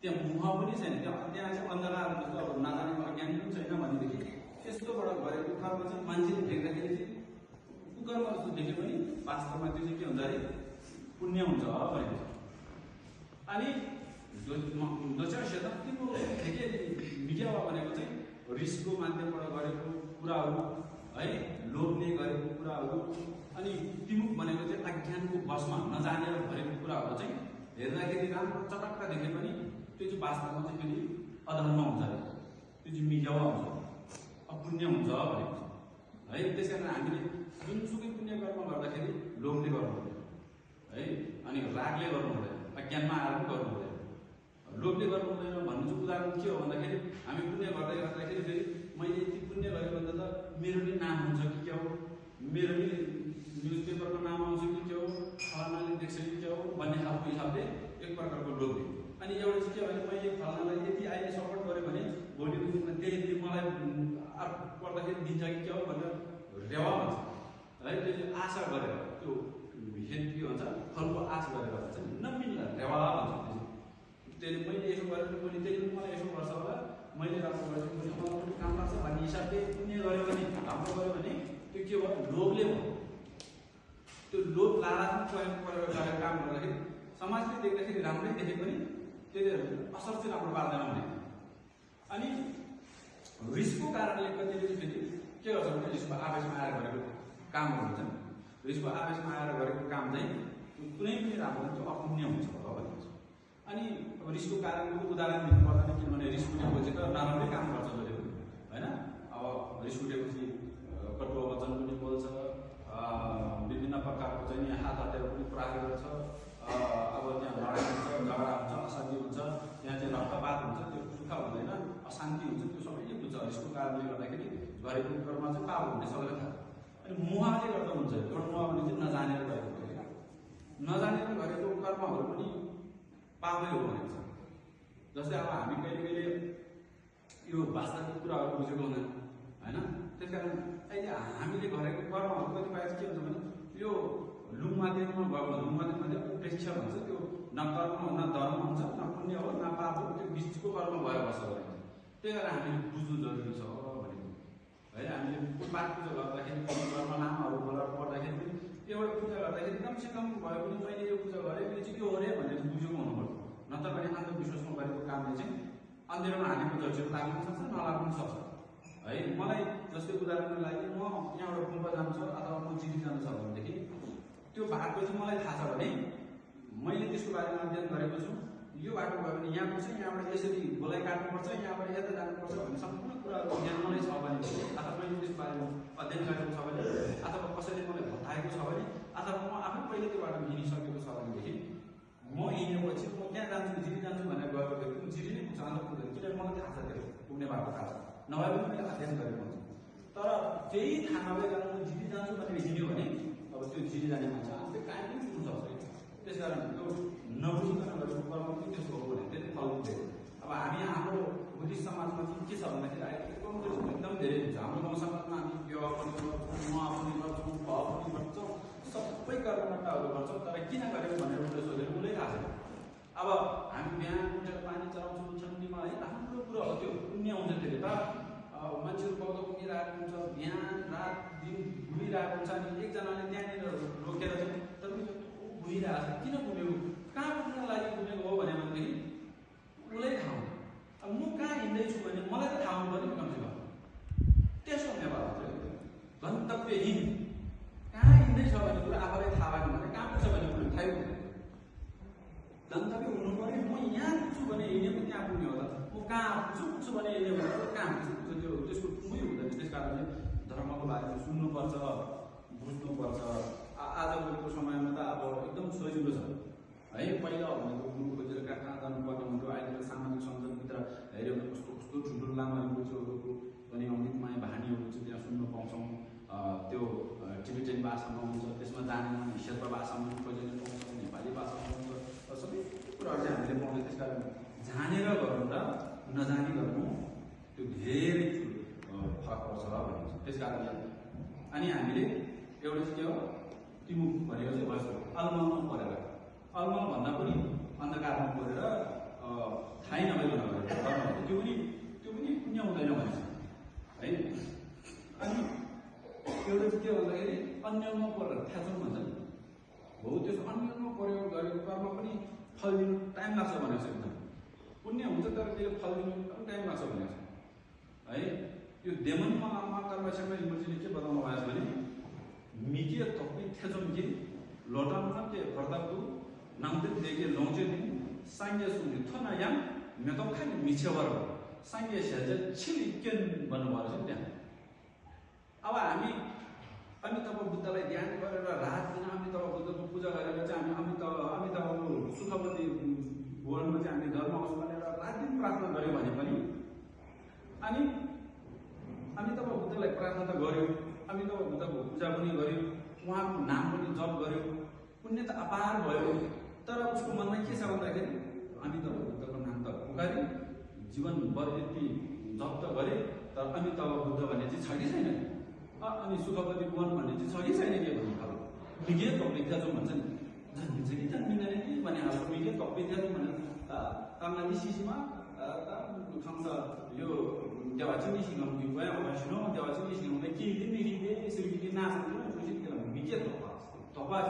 त्यहाँ मुह पनि छैन, त्यहाँ चाहिँ अन्धकार जस्तो अब नजानेको अज्ञानी पनि छैन भनेदेखि त्यस्तोबाट गरेको कर्म चाहिँ मान्छेले देख्दाखेरि चाहिँ कुकर्म जस्तो देखे पनि वास्तवमा त्यो चाहिँ के हुन्छ अरे पुण्य हुन्छ भनेको छ। अनि दोस्रो तिम्रो के मिडियामा भनेको चाहिँ रिसको माध्यमबाट गरेको कुराहरू है, लोभले गरेको कुराहरू, अनि तिमुख भनेको चाहिँ अज्ञानको वशमा नजानेर गरेको कुराहरू चाहिँ हेर्दाखेरि राम्रो चटक्क देखे पनि त्यो चाहिँ वास्तवमा चाहिँ फेरि अधर्म हुन्छ अरे, त्यो चाहिँ मिडियामा हुन्छ, अपुण्य हुन्छ भनेको छ है। त्यस कारण हामीले जुनसुकै पुण्य कर्म गर्दाखेरि लोभले गर्नु हुँदैन है, अनि रागले गर्नु हुँदैन, अज्ञानमा आएर पनि गर्नु हुँदैन, लोभले गर्नु हुँदैन। भन्नु चाहिँ उदाहरण के हो भन्दाखेरि हामी पुण्य गर्दै गर्दाखेरि फेरि मैले यति पुण्य गरेँ भन्दा त मेरो पनि नाम हुन्छ कि क्या हो, मेरो पनि न्युज पेपरमा नाम आउँछ कि क्या हो, फलानाले देख्छ कि क्या हो भन्ने खालको हिसाबले एक प्रकारको लोभले। अनि एउटा चाहिँ के भने मैले फलानालाई यति अहिले सपोर्ट गरेँ भने भोलिको दिनमा त्यसले मलाई पर्दाखेरि दिन्छ कि क्या हो भनेर रेवा भन्छ है। त्यो चाहिँ आशा गरेर त्यो हेद के भन्छ फलको आश गरेर भन्छ नमिल्ला रेवा भन्छ। त्यसले मैले यसो गरेँ भने त्यसले पनि मलाई यसो गर्छ होला, मैले राम्रो गरेँ भने मलाई पनि काम लाग्छ भन्ने हिसाबले पुण्य गऱ्यो भने राम्रो गऱ्यो भने त्यो के भयो लोभले भयो। त्यो लोभ लालचमा गरेर काम गर्दाखेरि समाजले देख्दाखेरि राम्रै देखे पनि त्यसले असर चाहिँ राम्रो पार्दैन भने। अनि रिसको कारणले कतिले फेरि के गर्छ भने रिसको आवेशमा आएर गरेको कामहरू हुन्छ नि, रिसको आवेशमा आएर गरेको काम चाहिँ कुनै पनि राम्रो त्यो अपुण्य हुन्छ भनेको छ। अनि अब रिसको कारणको उदाहरण दिनु पर्दैन, किनभने रिस उठेपछि त नराम्रै काम गर्छ जसले पनि होइन। अब रिस उठेपछि कटुवा वचन पनि बोल्छ, विभिन्न प्रकारको चाहिँ नि हात हतियार पनि प्रयोग गर्छ, अब त्यहाँ लडाइँ हुन्छ, झगडा हुन्छ, अशान्ति हुन्छ, त्यहाँ चाहिँ रक्तपात हुन्छ, त्यो सुख हुँदैन, अशान्ति हुन्छ, त्यो सबैले बुझ्छ। रिसको कारणले गर्दाखेरि गरेको कर्म चाहिँ पाप हुने सबैलाई थाहा। अनि मोहले गर्दा हुन्छ, एउटा मोह भने चाहिँ नजानेर गरेको, नजानेर गरेको कर्महरू पनि पापै हो भनेको छ। जस्तै अब हामी कहिले कहिले यो वास्तविक कुराहरू बुझेको हुँदैन होइन। त्यस कारण अहिले हामीले गरेको कर्महरू कतिपय के हुन्छ भने यो लुङमाध्यममा गएको, लुङमाध्यम प्रेक्षक भन्छ, त्यो न कर्म हो न धर्म हुन्छ न पुण्य हो न पाप हो, त्यो बिचको कर्म भएर बस्छ भनेको। त्यही भएर हामीले बुझ्नु जरुरी छ भनेको है। हामीले पाठ पूजा गर्दाखेरि कर्म नामहरू बोलाएर पढ्दाखेरि पनि एउटा पूजा गर्दाखेरि कमसेकम भयो भने मैले यो पूजा गरेँ यो चाहिँ के हो अरे भनेर बुझेको हुनुपर्छ। नत्र भने आत्मविश्वासमा गरेको कामले चाहिँ अन्धेरोमा हालेको जर्सीहरू लाग्नु सक्छ नलाग्नु सक्छ है। मलाई जस्तै उदाहरणको लागि म यहाँबाट गुम्बा जानु छ अथवा म जिरी जानु छ भनेदेखि त्यो बाटो चाहिँ मलाई थाहा छ भने मैले त्यसको बारेमा अध्ययन गरेको छु, यो बाटो भयो भने यहाँ पुग्छ, यहाँबाट यसरी गोलाइ काट्नुपर्छ, यहाँबाट यता जानुपर्छ भन्ने सम्पूर्ण कुराहरू ज्ञान मलाई छ भने, अथवा मैले त्यसको बारेमा अध्ययन गरेको छ भने, अथवा कसैले मलाई बताएको छ भने, अथवा म आफै पहिले त्यो बाटो हिँडिसकेको छ भनेदेखि म हिँडेपछि म त्यहाँ जान्छु जिरी जान्छु भनेर गएको थियो जिरी नै पुग्छ अन्त पुग्दैन, किनभने मलाई थाहा छ त्यो पुग्ने बाटो थाहा छ, नभए पनि मैले अध्ययन गरेको हुन्छ। तर त्यही थाहा नभइकन म जिरी जान्छु भनेर हिँड्यो भने अब त्यो जिरी जाने मान्छे आफै काहीँ पनि पुग्नु सक्छ। त्यस कारण त्यो नबुझिकन गरेको कर्म पनि त्यस्तो हो भने त्यसले फल पुग्दैन। अब हामी हाम्रो बुद्धिस्ट समाजमा चाहिँ के छ भन्दाखेरि अहिले एकदम धेरै हुन्छ। हाम्रो गाउँ समाजमा हामी विवाह पनि गर्छौँ, नुहा पनि गर्छौँ, भव पनि गर्छौँ, सबै कर्मकाण्डहरू गर्छौँ। तर किन गरेको भनेर उसले सोधेर उसले थाहा छैन। अब हामी बिहान उठेर पानी चलाउँछौँ ठन्डीमा है, राम्रो कुरो हो त्यो पुण्य हुन्छ। त्यसले त मान्छेहरू पौधो पुगिरहेको हुन्छ, बिहान रात दिन घुमिरहेको हुन्छ, अनि एकजनाले त्यहाँनिर रोकेर चाहिँ तपाईँको घुमिरहेको छ, किन घुमेको, कहाँ पुग्नको लागि घुमेको हो भनेदेखि उसलाई थाहा हुन्छ। अब म कहाँ हिँड्दैछु भने मलाई त थाहा हुनु पर्यो कमसेकम, त्यसो नेपाल गन्तव्यहीन कहाँ हिँड्दैछ भन्ने कुरा आफूलाई थाहा भएन भने कहाँ पुग्छ भन्ने कुरा थाहै हुँदैन। गन्तव्य हुनु पर्यो, म यहाँ पुग्छु भने हिँडेको त्यहाँ पुग्ने होला, म कहाँ पुग्छु भने हिँड्यो भने कहाँ पुग्छु, त्यो त्यसको टुङ्गै हुँदैन। त्यस कारणले धर्मको बारेमा सुन्नुपर्छ, बुझ्नुपर्छ। आजभोलिको समयमा त अब एकदम सजिलो छ है। पहिला भनेको गुरु खोजेर कहाँ कहाँ जानुपर्ने हुन्थ्यो, अहिले त सामाजिक सञ्जालभित्र हेऱ्यो भने कस्तो कस्तो ठुल्ठुलो लामा गुरुहरूको पनि अमृतमय बानीहरू चाहिँ त्यहाँ सुन्न पाउँछौँ। त्यो टिबेटन भाषामा हुन्छ, त्यसमा जानेमा शेर्पा भाषामा पनि खोजेर पाउँछौँ, नेपाली भाषामा हुन्छ, सबै कुराहरू चाहिँ हामीले पाउँछौँ। त्यस कारण जानेर गर्नु र नजानी गर्नु त्यो धेरै फरक पर्छ भनिन्छ। त्यस कारणले अनि हामीले एउटा चाहिँ के हो तिमुख भनेको चाहिँ भयो अलमलमा परेर, अलमल भन्दा पनि अन्धकारमा परेर थाहै अन्यमा परेर थ्याचुङ भन्छ नि हो त्यसो अन्यमा प्रयोग गरेको कर्म पनि फल दिनु टाइम लाग्छ भनेको छ एकदम पुण्य हुन्छ तर त्यसले फल दिनु एकदम टाइम लाग्छ भनेको छ है यो देमनमा कर्मसँग इमर्जीले के बताउनु भएको छ भने मिडिया तपाईँ थ्याचुङकी लोटामा के गर्दाको नामते देखे लौजे दिन सांगे सुनि थना याम मेदम खानि मिछेवर सांगे सेजे छिलिकेन भन्नुभएको छ त्यहाँ अब हामी अमिताभ बुद्धलाई ध्यान गरेर रात दिन अमिताभ बुद्धको पूजा गरेर चाहिँ हामी अमिताभको सुखपति भवनमा चाहिँ हामी धर्म होस् भनेर रात दिन प्रार्थना गर्यो भने पनि अनि अमिताभ बुद्धलाई प्रार्थना त गर्यो अमिताभ बुद्धको पूजा पनि गर्यो उहाँको नाम पनि जप गर्यो पुण्य त अपार भयो तर उसको मनमा के छ भन्दाखेरि अमिताभ बुद्धको नाम त पुकार्यो जीवनभर यति जप त गरे तर अमिताभ बुद्ध भन्ने चाहिँ छ कि छैन अनि सुखपति भुवन भन्ने चाहिँ छ कि छैन के भन्नु खालको मिडिया तपाईँ थ्याचुङ भन्छ नि जन्मिन्छ कि जन्मिँदैन कि भन्ने खालको मिडिया तपाईँ थ्याचुङ भने तामाली सिसीमा खान्छ यो देवाची सिकाउनु कि गयो सुनौ देवाची सिकाउनु कि दिन हिँडे यसरी कि नाच्नु के मिडिया थपास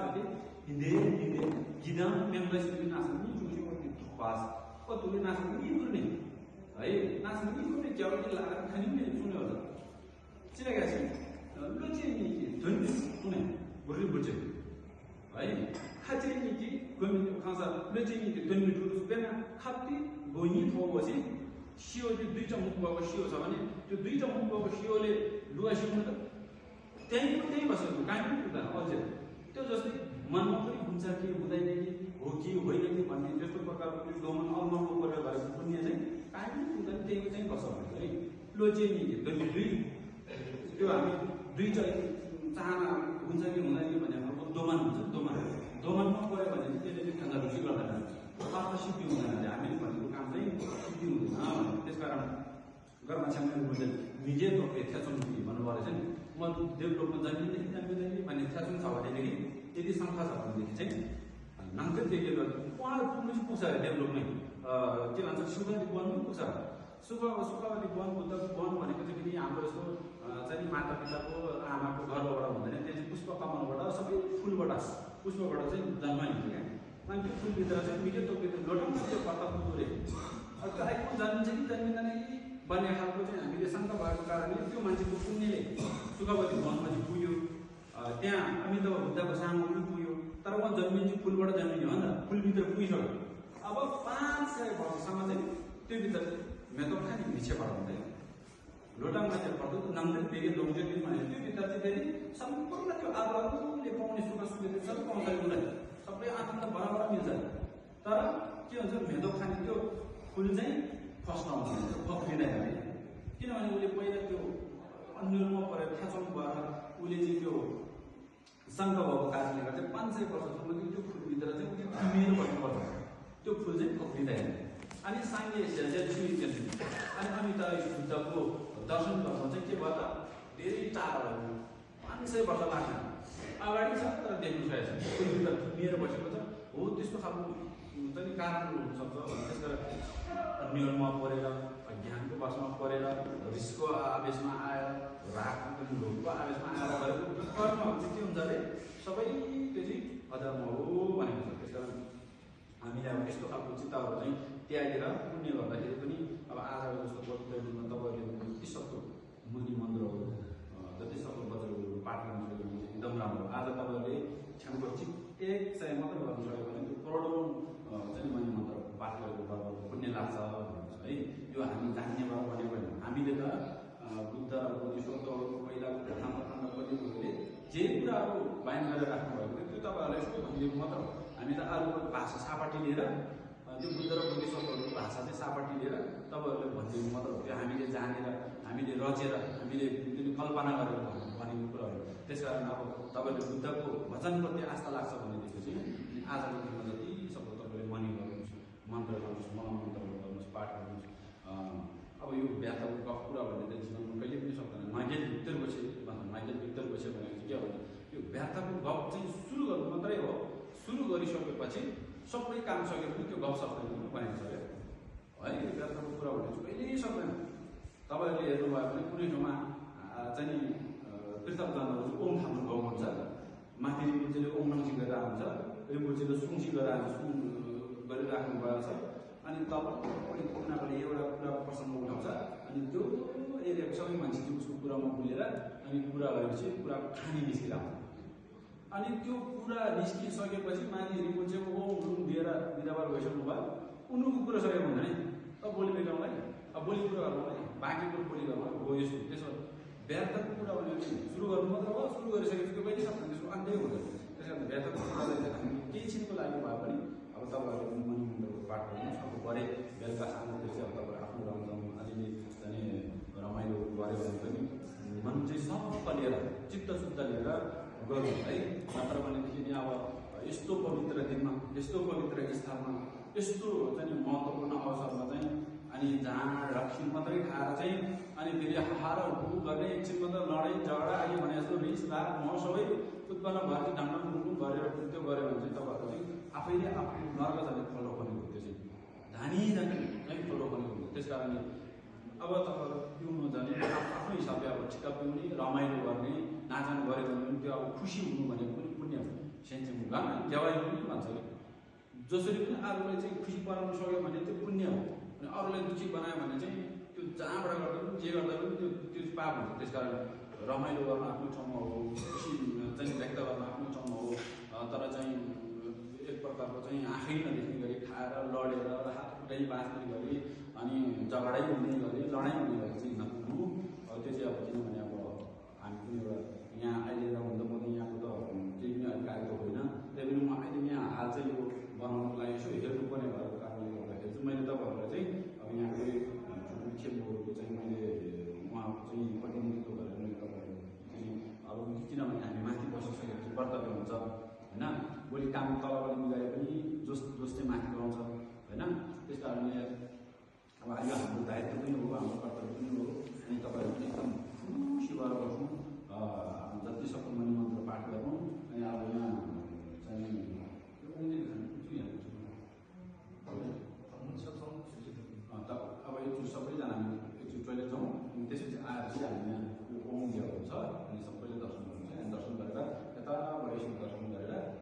हिँडे गिदाम मेम्बर यसरी नाच्नु नि चुसी थपास कतुले नाच्नु नि गर्ने है नाच्नु नि गर्ने क्याउटी लगाएर खाने नि सुन्यो होला चिरागा छ लोचे नि धन्य सुने बुढी बुझे है खाचे नि कि गमी खासा लोचे नि धन्य दुरु बेना खाप्ती गोनी थोबसी सियोले दुईटा मुख भएको सियो छ भने त्यो दुईटा मुख भएको सियोले लुगा सिउनु त त्यही बसेको काहीँ पुग्दैन अझै त्यो जस्तै मनमा पनि हुन्छ कि हुँदैन कि हो कि होइन कि भन्ने त्यस्तो प्रकारको त्यो दोमन अलमको प्रयोग गरेको पुण्य चाहिँ काहीँ पुग्दैन त्यही चाहिँ बस्छ भने है लोचे नि दुई त्यो हामी दुईटा चाहना हुन्छ कि हुँदैन कि भन्ने खालको दोमन हुन्छ दोमनमा गयो भने चाहिँ त्यसले चाहिँ खाना रुचि गर्दैन पाप सिद्धि हुँदैन हामीले भनेको काम चाहिँ सिद्धि हुँदैन त्यसकारण कर्मसँग निजे तपाईँ थ्याचुङ भन्नुभएको छ नि म डेभलपमा जन्मिँदैन भन्ने थ्याचुङ छ भनेदेखि यदि शङ्का छ भनेदेखि चाहिँ नाङ्कै देखेर उहाँहरू पुग्नु चाहिँ पुग्छ अरे डेभलपमै के भन्छ सुखवती वन पनि पुग्छ सुखवती वन बुद्धको वन भनेको चाहिँ फेरि हाम्रो यस्तो चाहिँ माता पिताको आमाको गर्भबाट हुँदैन त्यो चाहिँ पुष्प कमलबाट सबै फुलबाट पुष्पबाट चाहिँ जन्माइन्छ क्या अनि त्यो फुलभित्र चाहिँ मिडिया टोकभित्र लोटम त्यो पत्ता फुल्दो रे त्यो आइको जन्मिन्छ कि जन्मिँदैन कि भन्ने खालको चाहिँ हामीले शङ्का भएको कारणले त्यो मान्छेको पुण्यले सुखवती वनमा चाहिँ पुग्यो त्यहाँ अमिताभ बुद्धको सामु पनि पुग्यो तर उहाँ जन्मिन्छ फुलबाट जन्मिने हो नि त फुलभित्र पुगिसक्यो अब 500 वर्षसम्म चाहिँ त्यो भित्र मेदम खाने मिछेबाट हुँदैन लोटाङमा चाहिँ पर्दो नामले बेगे लौटे दिन भने त्यो भित्र चाहिँ फेरि सम्पूर्ण त्यो आदरले पाउने सुख सुविधा सबै पाउँछ उसलाई सबै आनन्द बराबर मिल्छ तर के हुन्छ मेदम खाने त्यो फुल चाहिँ फस्न आउँछ पक्रिँदैन किनभने उसले पहिला त्यो अन्यलमा परेर थ्याचुङ भएर उसले चाहिँ त्यो शङ्का भएको कारणले गर्दा 500 वर्षसम्म त्यो फुलभित्र चाहिँ उसले थुमेर बस्नुपर्छ त्यो फुल चाहिँ पक्रिँदैन अनि साङ्गे अनि अमिताभ बुद्धको दर्शन गर्नु चाहिँ के भयो त धेरै टाढा भयो 500 वर्ष लाग्छ अगाडि छ तर देख्नु सकेको छ फुलभित्र थुमेर बसेको छ हो त्यस्तो खालको चाहिँ कारण हुनसक्छ त्यसकारण अन्यलमा परेर ज्ञानको बसमा परेर रिसको आवेशमा आएर रागको लोभको आवेशमा आएर गरेको कर्महरू चाहिँ के हुन्छ अरे सबै त्यो चाहिँ अधर्म हो भनेको छ त्यसकारण हामीले अब यस्तो खालको चित्तहरू चाहिँ त्यागेर पुण्य गर्दाखेरि पनि अब आजको जस्तो पवित्र दिनमा तपाईँहरूले जति सक्दो मुनि मन्त्रहरू जति सक्दो वचनहरू पाठ गर्नु सक्यो भने एकदम राम्रो आज तपाईँहरूले क्षणको 100 मात्रै गर्नु सक्यो भने त्यो करोडौँ चाहिँ मुनि मन्त्र पाठ गरेको बराबर पुण्य लाग्छ भनेको छ है यो हामी जान्ने भयो भनेको होइन हामीले त बुद्ध र बोधिसत्वहरूको पहिलाको घटनाप्रखण्ड कलियुगले जे कुराहरू बाइन गरेर राख्नुभएको थियो त्यो तपाईँहरूलाई सबै भनिदिएको मात्र हो हामी त अरूको भाषा सापाटी लिएर त्यो बुद्ध र बोधिसत्वहरूको भाषा चाहिँ सापाटी लिएर तपाईँहरूले भनिदिएको मात्र हो त्यो हामीले जानेर हामीले रचेर हामीले त्यो कल्पना गरेर भनेको कुराहरू त्यसकारण अब तपाईँले बुद्धको वचनप्रति आस्था लाग्छ भनेदेखि चाहिँ आजको दिनमा जति सक्दो तपाईँले मनी गर्नुहोस् मन्त्र गर्नुहोस् महामन्त्रहरू गर्नुहोस् पाठ गर्नुहोस् अब यो व्याख्याको गफ कुरा भन्ने चाहिँ जीवनमा कहिले पनि सक्दैन माइकेल भित्र बसे भन्छ माइकेल भित्र बस्यो भनेको चाहिँ के हो भने यो व्याख्याको गफ चाहिँ सुरु गर्नु मात्रै हो सुरु गरिसकेपछि सबै काम सकेपछि त्यो गफ सक्दैन भनेको छ है यो व्याख्याको कुरा भन्ने चाहिँ कहिल्यै सक्दैन तपाईँहरूले हेर्नुभयो भने कुनै ठाउँमा चाहिँ तीर्थजनहरू ओम थाप्नु गएको हुन्छ माथि रिम्पोचेले ओङनाङसी गरेर हुन्छ, रिम्पोचेले सुङसी गरेर सुङ गरिराख्नु भएको छ। अनि तब उनीहरूले एउटा कुरा प्रसङ्ग उठाउँछ, अनि त्यो एरियाको सबै मान्छे चाहिँ उसको कुरामा बोलेर अनि कुरा गरेपछि कुरा खानी निस्किरहेको हुन्छ। अनि त्यो कुरा निस्किसकेपछि माथि रिम्पोचेको दिएर बिराबर भइसक्नु भयो, उनीहरूको कुरा सकेको हुँदैन। अब बोली मेटाउँलाई, अब बोली कुरा गर्नुलाई बाँकी कुरो बोली गर्नु हो। यस्तो त्यसो व्यर्थको कुरा भन्यो भने सुरु गर्नु मात्र हो, सुरु गरिसकेपछि त्यो कहिले सक्दैन, त्यसको अन्त्य हुँदैन। त्यस कारण व्यर्थको कुरालाई चाहिँ हामी केही छिनको लागि भए पनि अब तपाईँहरूले मनिमुण्डको पाठ गर्नुहोस्। अब गरे बेलुका साँझपछि अब तपाईँहरू आफ्नो रमझम अलिअलि जाने रमाइलो गऱ्यो भने पनि मन चाहिँ सबै लिएर चित्त शुद्ध लिएर गरौँ है। नत्र भनेदेखि नि अब यस्तो पवित्र दिनमा, यस्तो पवित्र स्थानमा, यस्तो चाहिँ महत्त्वपूर्ण अवसरमा चाहिँ अनि जाँड रक्सी मात्रै खाएर चाहिँ अनि फेरि हार हु गर्ने, एकछिन मात्र लडाइँ झगडा आयो भने जस्तो रिस राग म सबै उत्पन्न भएर चाहिँ ढाङ्डा मुटु गरेर त्यो गऱ्यो भने चाहिँ तपाईँहरू चाहिँ आफैले आफू नर्क जाने फलो पनि हो। त्यो चाहिँ धानी जाने चाहिँ फलो पनि हुन्छ। त्यस कारणले अब तपाईँहरू पिउनु जाने आफ्नो हिसाबले अब ठिक्क पिउने, रमाइलो गर्ने, नाचन गऱ्यो भने पनि त्यो अब खुसी हुनु भनेको पनि पुण्य हो। सेन्चेम गाना देवाई पनि भन्छ कि जसरी पनि अरूलाई चाहिँ खुसी बनाउनु सक्यो भने त्यो पुण्य हो। अनि अरूलाई दुःखी बनायो भने चाहिँ त्यो जहाँबाट गर्दा पनि जे गर्दा पनि त्यो पाप हुन्छ। त्यस कारण रमाइलो गर्न आफ्नो ठाउँमा हो, खुसी चाहिँ व्यक्त गर्न आफ्नो ठाउँमा हो। तर चाहिँ एक प्रकारको चाहिँ आँखै नदेख्ने गरी खाएर लडेर हात खुट्टै बाँच्ने गरी अनि झगडै हुने गरी लडाइँ हुने गरी चाहिँ नपुग्नु। त्यो चाहिँ अब किनभने अब हामी पनि एउटा यहाँ अहिले रहँदा म त यहाँको त केही पनि अधिकारको होइन, त्यही पनि म अहिले यहाँ हाल चाहिँ यो बनाउनुको लागि यसो हेर्नुपर्ने भएको कारणले गर्दाखेरि चाहिँ मैले तपाईँहरूलाई चाहिँ अब यहाँको खेलहरूको चाहिँ मैले उहाँको चाहिँ प्रतिनिधित्व गरेर मैले तपाईँहरू चाहिँ अब किनभने हामी माथि बसिसकेपछि कर्तव्य हुन्छ होइन। भोलि काम तलबाट मिलाए पनि जोस चाहिँ माथि गराउँछ होइन। त्यस कारणले अब यो हाम्रो दायित्व पनि हो, हाम्रो कर्तव्य पनि हो। अनि तपाईँहरू पनि